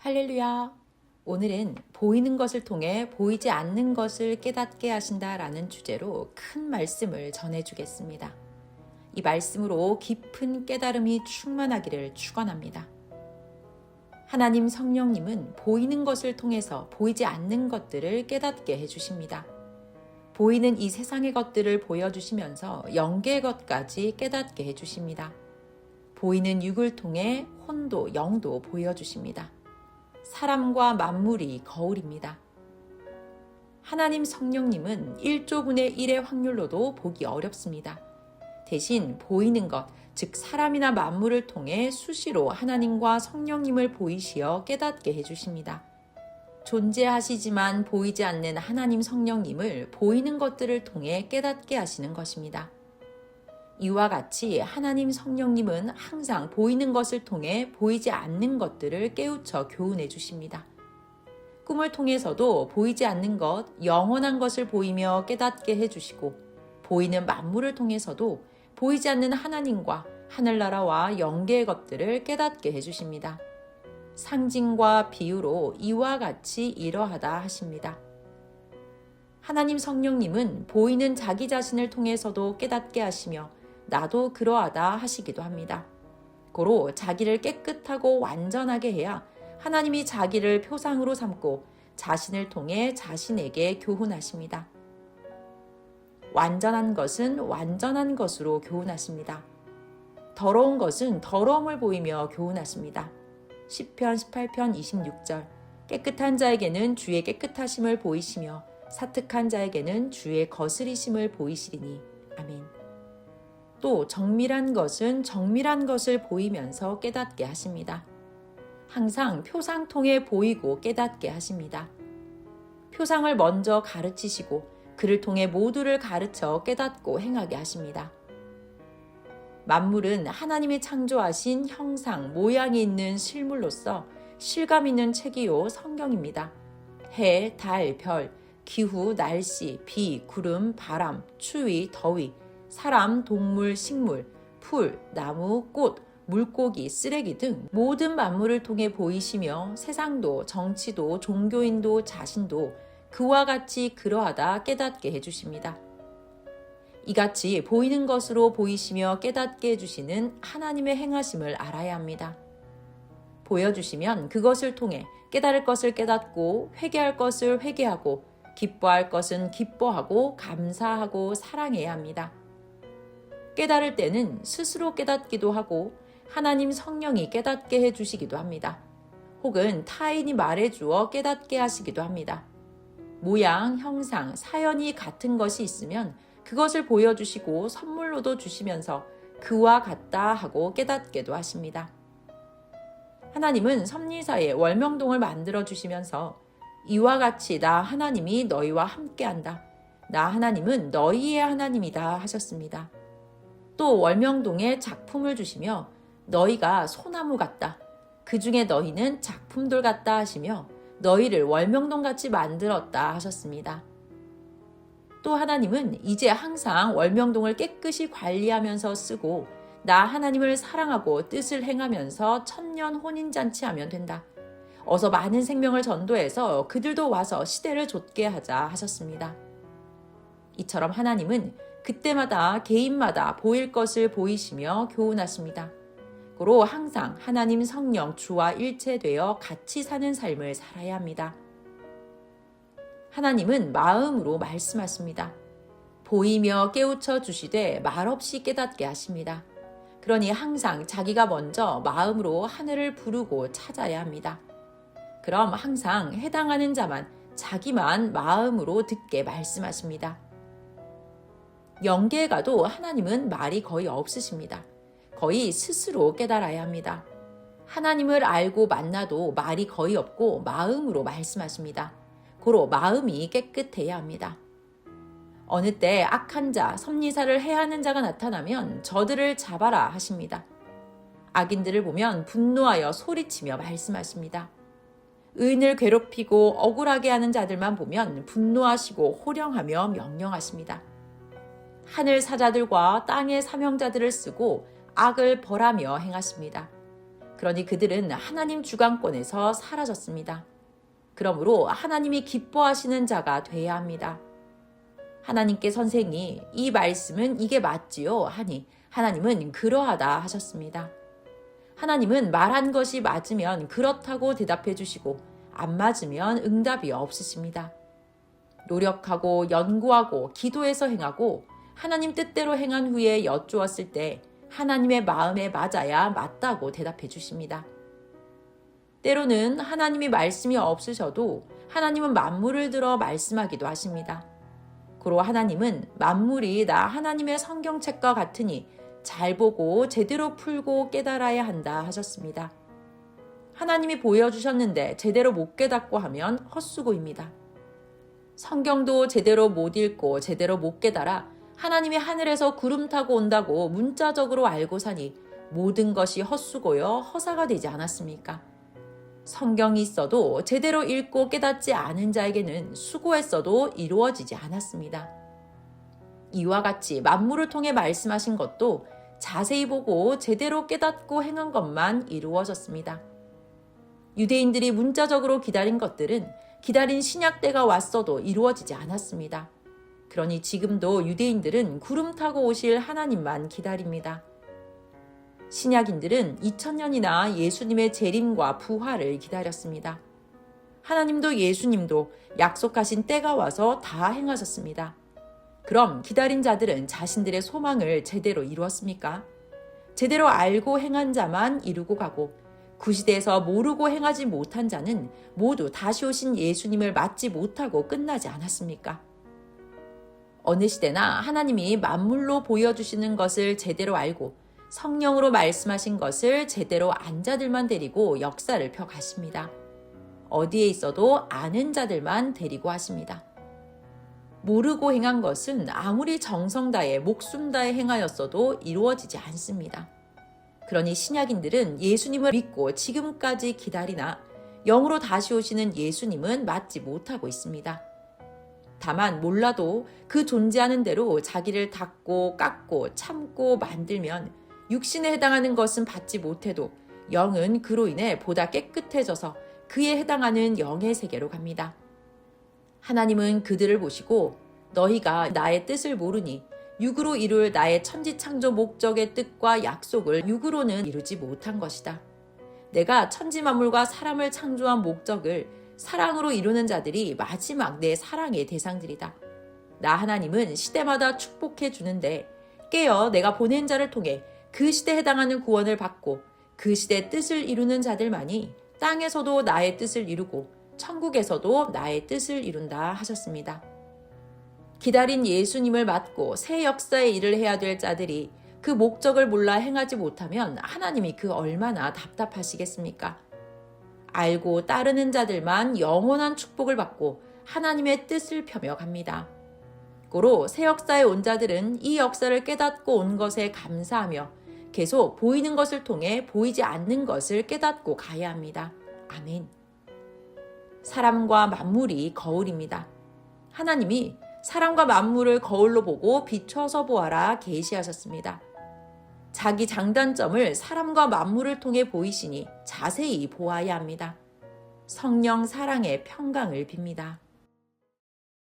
할렐루야! 오늘은 보이는 것을 통해 보이지 않는 것을 깨닫게 하신다라는 주제로 큰 말씀을 전해주겠습니다. 이 말씀으로 깊은 깨달음이 충만하기를 축원합니다. 하나님 성령님은 보이는 것을 통해서 보이지 않는 것들을 깨닫게 해주십니다. 보이는 이 세상의 것들을 보여주시면서 영계의 것까지 깨닫게 해주십니다. 보이는 육을 통해 혼도 영도 보여주십니다. 사람과 만물이 거울입니다. 하나님 성령님은 1조분의 1의 확률로도 보기 어렵습니다. 대신 보이는 것, 즉 사람이나 만물을 통해 수시로 하나님과 성령님을 보이시어 깨닫게 해주십니다. 존재하시지만 보이지 않는 하나님 성령님을 보이는 것들을 통해 깨닫게 하시는 것입니다. 이와 같이 하나님 성령님은 항상 보이는 것을 통해 보이지 않는 것들을 깨우쳐 교훈해 주십니다. 꿈을 통해서도 보이지 않는 것, 영원한 것을 보이며 깨닫게 해주시고, 보이는 만물을 통해서도 보이지 않는 하나님과 하늘나라와 영계의 것들을 깨닫게 해주십니다. 상징과 비유로 이와 같이 이러하다 하십니다. 하나님 성령님은 보이는 자기 자신을 통해서도 깨닫게 하시며 나도 그러하다 하시기도 합니다. 고로 자기를 깨끗하고 완전하게 해야 하나님이 자기를 표상으로 삼고 자신을 통해 자신에게 교훈하십니다. 완전한 것은 완전한 것으로 교훈하십니다. 더러운 것은 더러움을 보이며 교훈하십니다. 시편 18편 26절 깨끗한 자에게는 주의 깨끗하심을 보이시며 사특한 자에게는 주의 거스리심을 보이시리니. 아멘. 또 정밀한 것은 정밀한 것을 보이면서 깨닫게 하십니다. 항상 표상 통해 보이고 깨닫게 하십니다. 표상을 먼저 가르치시고 그를 통해 모두를 가르쳐 깨닫고 행하게 하십니다. 만물은 하나님이 창조하신 형상, 모양이 있는 실물로서 실감 있는 책이요 성경입니다. 해, 달, 별, 기후, 날씨, 비, 구름, 바람, 추위, 더위, 사람, 동물, 식물, 풀, 나무, 꽃, 물고기, 쓰레기 등 모든 만물을 통해 보이시며 세상도 정치도 종교인도 자신도 그와 같이 그러하다 깨닫게 해주십니다. 이같이 보이는 것으로 보이시며 깨닫게 해주시는 하나님의 행하심을 알아야 합니다. 보여주시면 그것을 통해 깨달을 것을 깨닫고 회개할 것을 회개하고 기뻐할 것은 기뻐하고 감사하고 사랑해야 합니다. 깨달을 때는 스스로 깨닫기도 하고 하나님 성령이 깨닫게 해주시기도 합니다. 혹은 타인이 말해주어 깨닫게 하시기도 합니다. 모양, 형상, 사연이 같은 것이 있으면 그것을 보여주시고 선물로도 주시면서 그와 같다 하고 깨닫게도 하십니다. 하나님은 섭리사에 월명동을 만들어 주시면서 이와 같이 나 하나님이 너희와 함께한다. 나 하나님은 너희의 하나님이다 하셨습니다. 또 월명동에 작품을 주시며 너희가 소나무 같다. 그 중에 너희는 작품돌 같다 하시며 너희를 월명동같이 만들었다 하셨습니다. 또 하나님은 이제 항상 월명동을 깨끗이 관리하면서 쓰고 나 하나님을 사랑하고 뜻을 행하면서 천년 혼인잔치하면 된다. 어서 많은 생명을 전도해서 그들도 와서 시대를 좇게 하자 하셨습니다. 이처럼 하나님은 그때마다 개인마다 보일 것을 보이시며 교훈하십니다. 고로 항상 하나님 성령 주와 일체되어 같이 사는 삶을 살아야 합니다. 하나님은 마음으로 말씀하십니다. 보이며 깨우쳐 주시되 말없이 깨닫게 하십니다. 그러니 항상 자기가 먼저 마음으로 하늘을 부르고 찾아야 합니다. 그럼 항상 해당하는 자만 자기만 마음으로 듣게 말씀하십니다. 영계에 가도 하나님은 말이 거의 없으십니다. 거의 스스로 깨달아야 합니다. 하나님을 알고 만나도 말이 거의 없고 마음으로 말씀하십니다. 고로 마음이 깨끗해야 합니다. 어느 때 악한 자, 섭리사를 해하는 자가 나타나면 저들을 잡아라 하십니다. 악인들을 보면 분노하여 소리치며 말씀하십니다. 의인을 괴롭히고 억울하게 하는 자들만 보면 분노하시고 호령하며 명령하십니다. 하늘 사자들과 땅의 사명자들을 쓰고 악을 벌하며 행하십니다. 그러니 그들은 하나님 주관권에서 사라졌습니다. 그러므로 하나님이 기뻐하시는 자가 돼야 합니다. 하나님께 선생이 이 말씀은 이게 맞지요 하니 하나님은 그러하다 하셨습니다. 하나님은 말한 것이 맞으면 그렇다고 대답해 주시고 안 맞으면 응답이 없으십니다. 노력하고 연구하고 기도해서 행하고 하나님 뜻대로 행한 후에 여쭈었을 때 하나님의 마음에 맞아야 맞다고 대답해 주십니다. 때로는 하나님이 말씀이 없으셔도 하나님은 만물을 들어 말씀하기도 하십니다. 고로 하나님은 만물이 나 하나님의 성경책과 같으니 잘 보고 제대로 풀고 깨달아야 한다 하셨습니다. 하나님이 보여주셨는데 제대로 못 깨닫고 하면 헛수고입니다. 성경도 제대로 못 읽고 제대로 못 깨달아 하나님이 하늘에서 구름 타고 온다고 문자적으로 알고 사니 모든 것이 헛수고여 허사가 되지 않았습니까? 성경이 있어도 제대로 읽고 깨닫지 않은 자에게는 수고했어도 이루어지지 않았습니다. 이와 같이 만물을 통해 말씀하신 것도 자세히 보고 제대로 깨닫고 행한 것만 이루어졌습니다. 유대인들이 문자적으로 기다린 것들은 기다린 신약 때가 왔어도 이루어지지 않았습니다. 그러니 지금도 유대인들은 구름 타고 오실 하나님만 기다립니다. 신약인들은 2000년이나 예수님의 재림과 부활을 기다렸습니다. 하나님도 예수님도 약속하신 때가 와서 다 행하셨습니다. 그럼 기다린 자들은 자신들의 소망을 제대로 이루었습니까? 제대로 알고 행한 자만 이루고 가고 그 시대에서 모르고 행하지 못한 자는 모두 다시 오신 예수님을 맞지 못하고 끝나지 않았습니까? 어느 시대나 하나님이 만물로 보여주시는 것을 제대로 알고 성령으로 말씀하신 것을 제대로 안 자들만 데리고 역사를 펴가십니다. 어디에 있어도 아는 자들만 데리고 하십니다. 모르고 행한 것은 아무리 정성 다해 목숨 다해 행하였어도 이루어지지 않습니다. 그러니 신약인들은 예수님을 믿고 지금까지 기다리나 영으로 다시 오시는 예수님은 맞지 못하고 있습니다. 다만 몰라도 그 존재하는 대로 자기를 닦고 깎고 참고 만들면 육신에 해당하는 것은 받지 못해도 영은 그로 인해 보다 깨끗해져서 그에 해당하는 영의 세계로 갑니다. 하나님은 그들을 보시고 너희가 나의 뜻을 모르니 육으로 이룰 나의 천지창조 목적의 뜻과 약속을 육으로는 이루지 못한 것이다. 내가 천지만물과 사람을 창조한 목적을 사랑으로 이루는 자들이 마지막 내 사랑의 대상들이다. 나 하나님은 시대마다 축복해 주는데 깨어 내가 보낸 자를 통해 그 시대에 해당하는 구원을 받고 그 시대의 뜻을 이루는 자들만이 땅에서도 나의 뜻을 이루고 천국에서도 나의 뜻을 이룬다 하셨습니다. 기다린 예수님을 맞고 새 역사의 일을 해야 될 자들이 그 목적을 몰라 행하지 못하면 하나님이 그 얼마나 답답하시겠습니까? 알고 따르는 자들만 영원한 축복을 받고 하나님의 뜻을 펴며 갑니다. 고로 새 역사에 온 자들은 이 역사를 깨닫고 온 것에 감사하며 계속 보이는 것을 통해 보이지 않는 것을 깨닫고 가야 합니다. 아멘. 사람과 만물이 거울입니다. 하나님이 사람과 만물을 거울로 보고 비춰서 보아라 계시하셨습니다. 자기 장단점을 사람과 만물을 통해 보이시니 자세히 보아야 합니다. 성령 사랑의 평강을 빕니다.